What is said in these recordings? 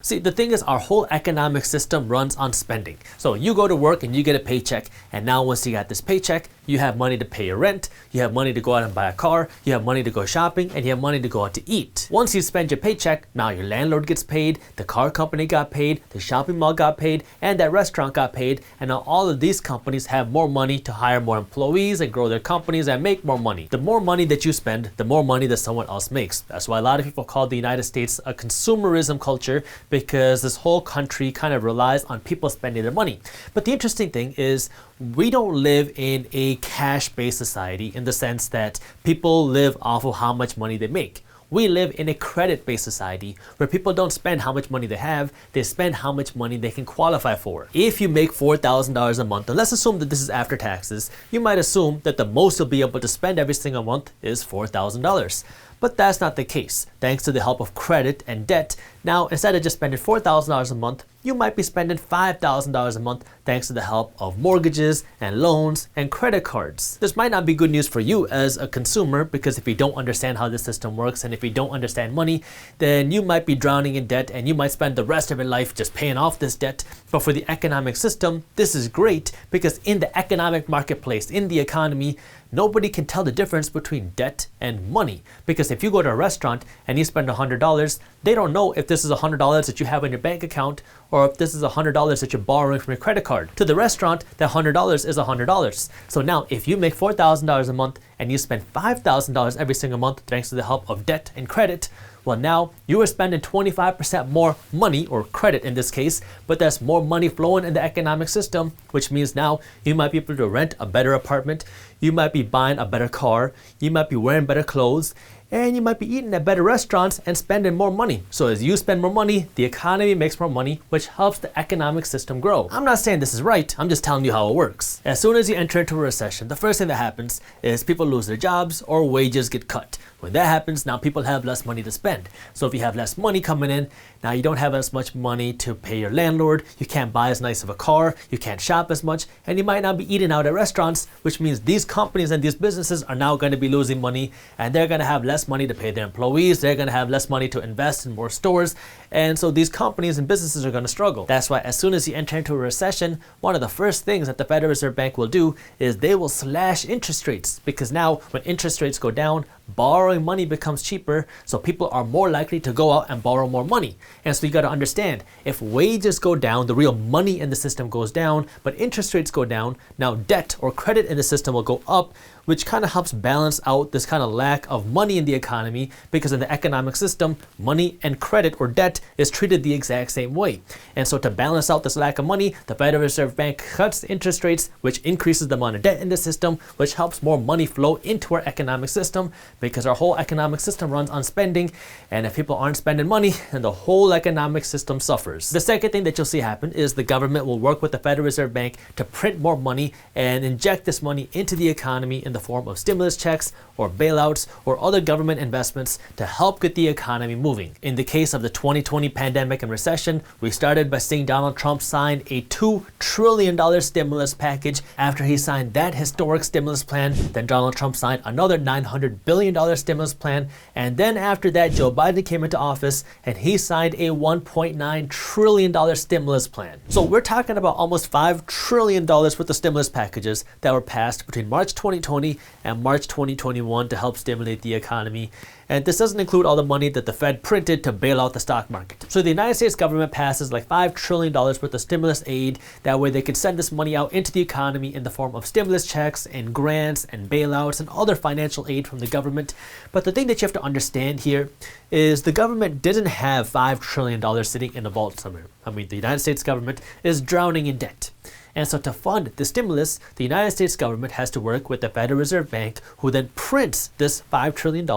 See, the thing is, our whole economic system runs on spending. So you go to work and you get a paycheck, and now once you got this paycheck, you have money to pay your rent, you have money to go out and buy a car, you have money to go shopping, and you have money to go out to eat. Once you spend your paycheck, now your landlord gets paid, the car company got paid, the shopping mall got paid, and that restaurant got paid, and now all of these companies have more money to hire more employees and grow their companies and make more money. The more money that you spend, the more money that someone else makes. That's why a lot of people call the United States a consumerism culture, because this whole country kind of relies on people spending their money. But the interesting thing is, we don't live in a cash-based society in the sense that people live off of how much money they make. We live in a credit-based society where people don't spend how much money they have, they spend how much money they can qualify for. If you make $4,000 a month, and let's assume that this is after taxes, you might assume that the most you'll be able to spend every single month is $4,000. But that's not the case. Thanks to the help of credit and debt, now instead of just spending $4,000 a month, you might be spending $5,000 a month thanks to the help of mortgages and loans and credit cards. This might not be good news for you as a consumer, because if you don't understand how the system works and if you don't understand money, then you might be drowning in debt and you might spend the rest of your life just paying off this debt. But for the economic system, this is great, because in the economic marketplace, in the economy, nobody can tell the difference between debt and money. Because if you go to a restaurant and you spend $100, they don't know if this is $100 that you have in your bank account or if this is $100 that you're borrowing from your credit card. To the restaurant, that $100 is $100. So now if you make $4,000 a month and you spend $5,000 every single month thanks to the help of debt and credit, well, now you are spending 25% more money, or credit in this case, but there's more money flowing in the economic system, which means now you might be able to rent a better apartment, you might be buying a better car, you might be wearing better clothes, and you might be eating at better restaurants and spending more money. So as you spend more money, the economy makes more money, which helps the economic system grow. I'm not saying this is right, I'm just telling you how it works. As soon as you enter into a recession, the first thing that happens is people lose their jobs or wages get cut. When that happens, now people have less money to spend. So if you have less money coming in, now you don't have as much money to pay your landlord, you can't buy as nice of a car, you can't shop as much, and you might not be eating out at restaurants, which means these companies and these businesses are now going to be losing money, and they're going to have less money to pay their employees, they're going to have less money to invest in more stores, and so these companies and businesses are going to struggle. That's why as soon as you enter into a recession, one of the first things that the Federal Reserve Bank will do is they will slash interest rates, because now when interest rates go down, borrowing money becomes cheaper, so people are more likely to go out and borrow more money. And so you got to understand, if wages go down, the real money in the system goes down, but interest rates go down, now debt or credit in the system will go up, which kind of helps balance out this kind of lack of money in the economy, because in the economic system, money and credit or debt is treated the exact same way. And so to balance out this lack of money, the Federal Reserve Bank cuts interest rates, which increases the amount of debt in the system, which helps more money flow into our economic system, because our whole economic system runs on spending, and if people aren't spending money, then the whole economic system suffers. The second thing that you'll see happen is the government will work with the Federal Reserve Bank to print more money and inject this money into the economy in the form of stimulus checks or bailouts or other government investments to help get the economy moving. In the case of the 2020 pandemic and recession, we started by seeing Donald Trump sign a $2 trillion stimulus package. After he signed that historic stimulus plan, then Donald Trump signed another $900 billion stimulus plan, and then after that Joe Biden came into office and he signed a $1.9 trillion stimulus plan. So we're talking about almost $5 trillion worth of stimulus packages that were passed between March 2020 and March 2021 to help stimulate the economy. And this doesn't include all the money that the Fed printed to bail out the stock market. So the United States government passes like $5 trillion worth of stimulus aid. That way they can send this money out into the economy in the form of stimulus checks and grants and bailouts and other financial aid from the government. But the thing that you have to understand here is the government didn't have $5 trillion sitting in a vault somewhere. I mean, the United States government is drowning in debt. And so to fund the stimulus, the United States government has to work with the Federal Reserve Bank, who then prints this $5 trillion,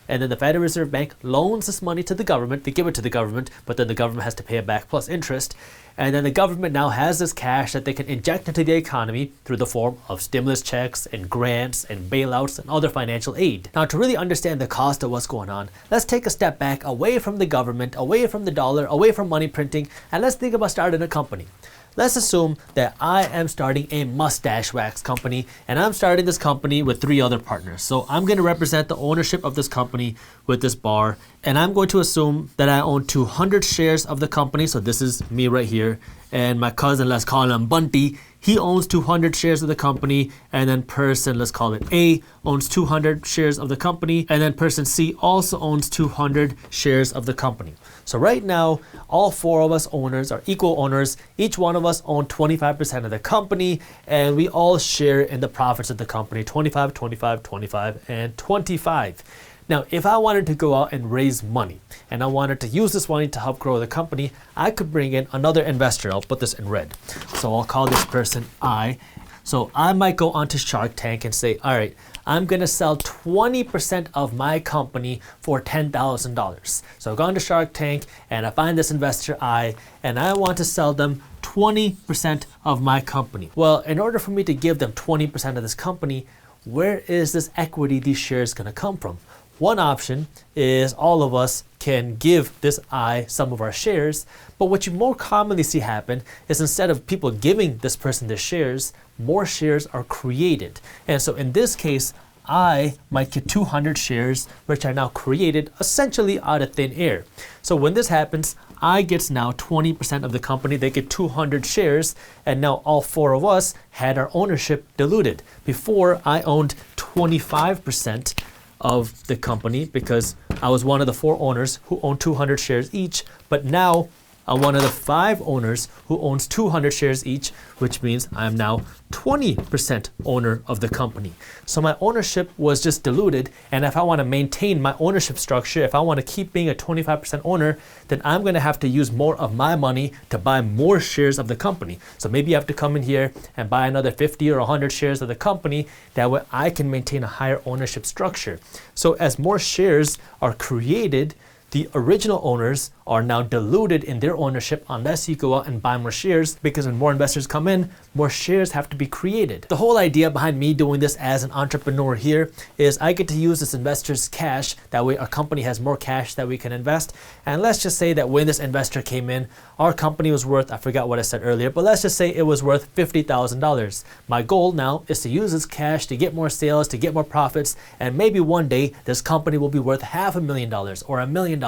and then the Federal Reserve Bank loans this money to the government. They give it to the government, but then the government has to pay it back plus interest. And then the government now has this cash that they can inject into the economy through the form of stimulus checks and grants and bailouts and other financial aid. Now, to really understand the cost of what's going on, let's take a step back away from the government, away from the dollar, away from money printing, and let's think about starting a company. Let's assume that I am starting a mustache wax company, and I'm starting this company with 3 other partners. So I'm going to represent the ownership of this company with this bar, and I'm going to assume that I own 200 shares of the company. So this is me right here, and my cousin, let's call him Bunty, he owns 200 shares of the company, and then person, let's call it A, owns 200 shares of the company, and then person C also owns 200 shares of the company. So right now, all 4 of us owners are equal owners. Each one of us own 25% of the company, and we all share in the profits of the company, 25, 25, 25, and 25. Now, if I wanted to go out and raise money, and I wanted to use this money to help grow the company, I could bring in another investor. I'll put this in red. So I'll call this person I. So I might go onto Shark Tank and say, all right, I'm gonna sell 20% of my company for $10,000. So I go onto Shark Tank and I find this investor I, and I want to sell them 20% of my company. Well, in order for me to give them 20% of this company, where is this equity, these shares gonna come from? One option is all of us can give this I some of our shares, but what you more commonly see happen is instead of people giving this person their shares, more shares are created. And so in this case, I might get 200 shares, which are now created essentially out of thin air. So when this happens, I gets now 20% of the company, they get 200 shares, and now all 4 of us had our ownership diluted. Before, I owned 25% of the company because I was one of the 4 owners who owned 200 shares each, but now I'm one of the 5 owners who owns 200 shares each, which means I'm now 20% owner of the company. So my ownership was just diluted, and if I want to maintain my ownership structure, if I want to keep being a 25% owner, then I'm going to have to use more of my money to buy more shares of the company. So maybe you have to come in here and buy another 50 or 100 shares of the company. That way I can maintain a higher ownership structure. So as more shares are created, the original owners are now diluted in their ownership unless you go out and buy more shares, because when more investors come in, more shares have to be created. The whole idea behind me doing this as an entrepreneur here is I get to use this investor's cash. That way our company has more cash that we can invest. And let's just say that when this investor came in, our company was worth, I forgot what I said earlier, but let's just say it was worth $50,000. My goal now is to use this cash to get more sales, to get more profits, and maybe one day this company will be worth $500,000 or $1 million.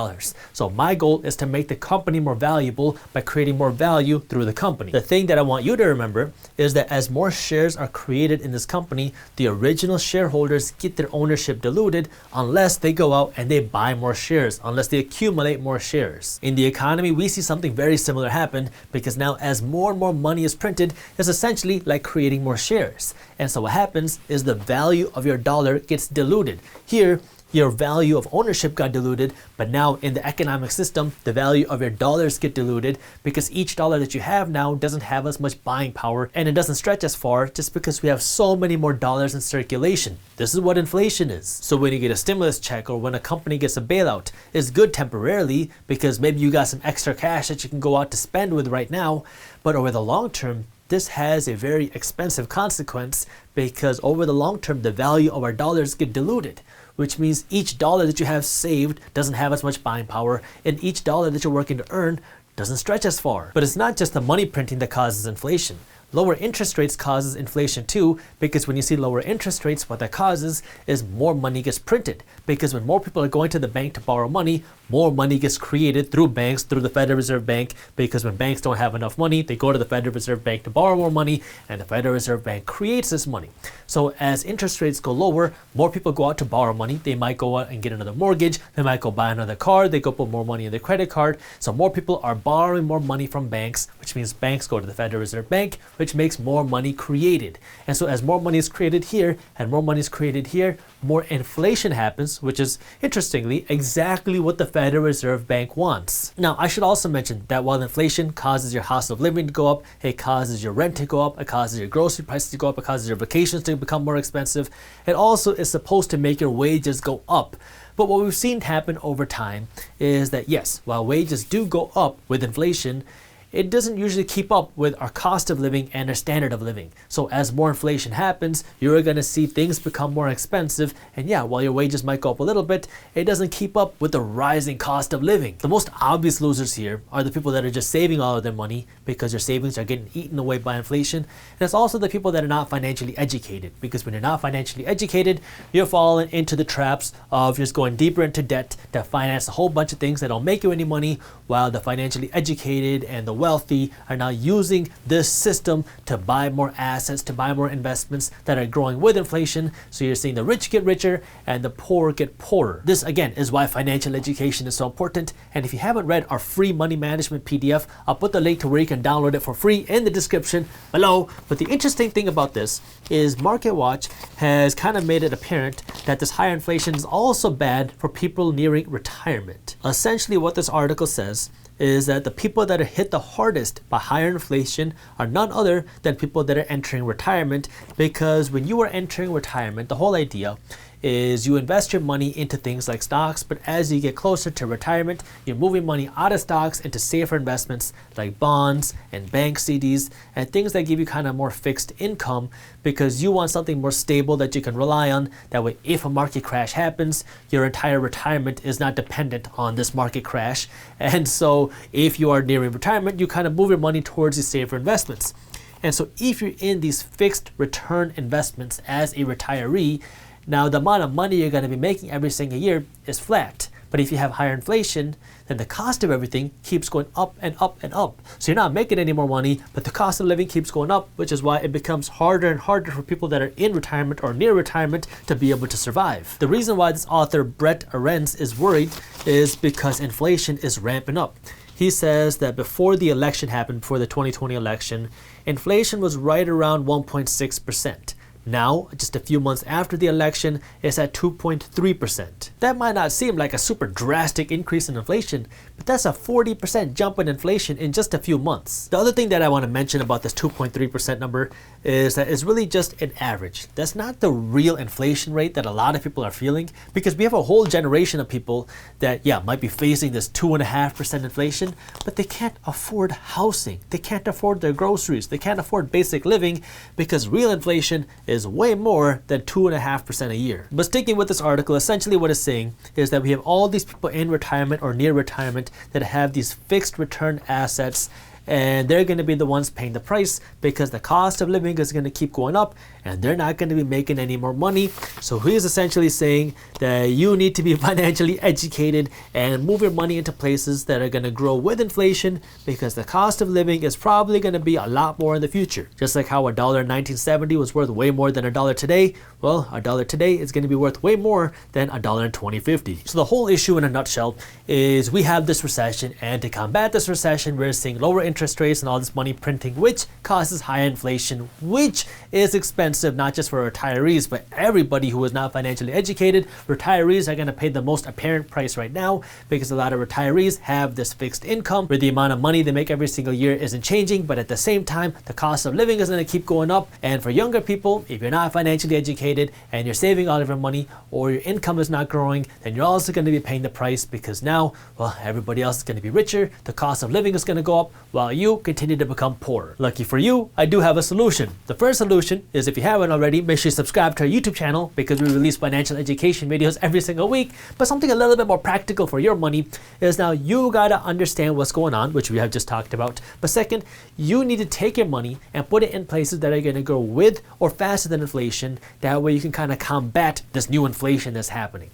So my goal is to make the company more valuable by creating more value through the company. The thing that I want you to remember is that as more shares are created in this company, the original shareholders get their ownership diluted unless they go out and they buy more shares, unless they accumulate more shares. In the economy, we see something very similar happen, because now as more and more money is printed, it's essentially like creating more shares. And so what happens is the value of your dollar gets diluted. Here, your value of ownership got diluted, but now in the economic system, the value of your dollars get diluted because each dollar that you have now doesn't have as much buying power, and it doesn't stretch as far just because we have so many more dollars in circulation. This is what inflation is. So when you get a stimulus check or when a company gets a bailout, it's good temporarily because maybe you got some extra cash that you can go out to spend with right now, but over the long term, this has a very expensive consequence, because over the long term, the value of our dollars get diluted, which means each dollar that you have saved doesn't have as much buying power, and each dollar that you're working to earn doesn't stretch as far. But it's not just the money printing that causes inflation. Lower interest rates causes inflation too, because when you see lower interest rates, what that causes is more money gets printed. Because when more people are going to the bank to borrow money, more money gets created through banks, through the Federal Reserve Bank, because when banks don't have enough money, they go to the Federal Reserve Bank to borrow more money, and the Federal Reserve Bank creates this money. So as interest rates go lower, more people go out to borrow money. They might go out and get another mortgage, they might go buy another car, they go put more money in their credit card. So more people are borrowing more money from banks, which means banks go to the Federal Reserve Bank, which makes more money created. And so as more money is created here and more money is created here, more inflation happens, which is interestingly exactly what the Federal Reserve Bank wants. Now, I should also mention that while inflation causes your cost of living to go up, it causes your rent to go up, it causes your grocery prices to go up, it causes your vacations to become more expensive, it also is supposed to make your wages go up. But what we've seen happen over time is that yes, while wages do go up with inflation, it doesn't usually keep up with our cost of living and our standard of living. So as more inflation happens, you're going to see things become more expensive. And yeah, while your wages might go up a little bit, it doesn't keep up with the rising cost of living. The most obvious losers here are the people that are just saving all of their money because their savings are getting eaten away by inflation. And it's also the people that are not financially educated, because when you're not financially educated, you're falling into the traps of just going deeper into debt to finance a whole bunch of things that don't make you any money, while the financially educated and the wealthy are now using this system to buy more assets, to buy more investments that are growing with inflation. So you're seeing the rich get richer and the poor get poorer. This again is why financial education is so important. And if you haven't read our free money management PDF, I'll put the link to where you can download it for free in the description below. But the interesting thing about this is MarketWatch has kind of made it apparent that this higher inflation is also bad for people nearing retirement. Essentially what this article says is that the people that are hit the hardest by higher inflation are none other than people that are entering retirement, because when you are entering retirement, the whole idea is you invest your money into things like stocks, but as you get closer to retirement, you're moving money out of stocks into safer investments like bonds and bank CDs and things that give you kind of more fixed income, because you want something more stable that you can rely on. That way, if a market crash happens, your entire retirement is not dependent on this market crash. And so if you are nearing retirement, you kind of move your money towards these safer investments. And so if you're in these fixed return investments as a retiree, now the amount of money you're going to be making every single year is flat. But if you have higher inflation, then the cost of everything keeps going up and up and up. So you're not making any more money, but the cost of living keeps going up, which is why it becomes harder and harder for people that are in retirement or near retirement to be able to survive. The reason why this author, Brett Arends, is worried is because inflation is ramping up. He says that before the election happened, before the 2020 election, inflation was right around 1.6%. Now, just a few months after the election, it's at 2.3%. That might not seem like a super drastic increase in inflation, but that's a 40% jump in inflation in just a few months. The other thing that I want to mention about this 2.3% number is that it's really just an average. That's not the real inflation rate that a lot of people are feeling, because we have a whole generation of people that, yeah, might be facing this 2.5% inflation, but they can't afford housing. They can't afford their groceries. They can't afford basic living, because real inflation is way more than 2.5% a year. But sticking with this article, essentially what it's saying is that we have all these people in retirement or near retirement that have these fixed return assets, and they're going to be the ones paying the price, because the cost of living is going to keep going up and they're not going to be making any more money. So he's essentially saying that you need to be financially educated and move your money into places that are going to grow with inflation, because the cost of living is probably going to be a lot more in the future. Just like how $1 in 1970 was worth way more than $1 today, well, $1 today is going to be worth way more than $1 in 2050. So the whole issue in a nutshell is we have this recession, and to combat this recession, we're seeing lower interest rates and all this money printing, which causes higher inflation, which is expensive not just for retirees, but everybody who is not financially educated. Retirees are going to pay the most apparent price right now, because a lot of retirees have this fixed income where the amount of money they make every single year isn't changing, but at the same time, the cost of living is going to keep going up. And for younger people, if you're not financially educated and you're saving all of your money, or your income is not growing, then you're also going to be paying the price, because now, well, everybody else is going to be richer. The cost of living is going to go up while you continue to become poorer. Lucky for you, I do have a solution. The first solution is, if you haven't already, make sure you subscribe to our YouTube channel, because we release financial education videos every single week. But something a little bit more practical for your money is, now you gotta understand what's going on, which we have just talked about. But second, you need to take your money and put it in places that are gonna grow with or faster than inflation. That way you can kind of combat this new inflation that's happening.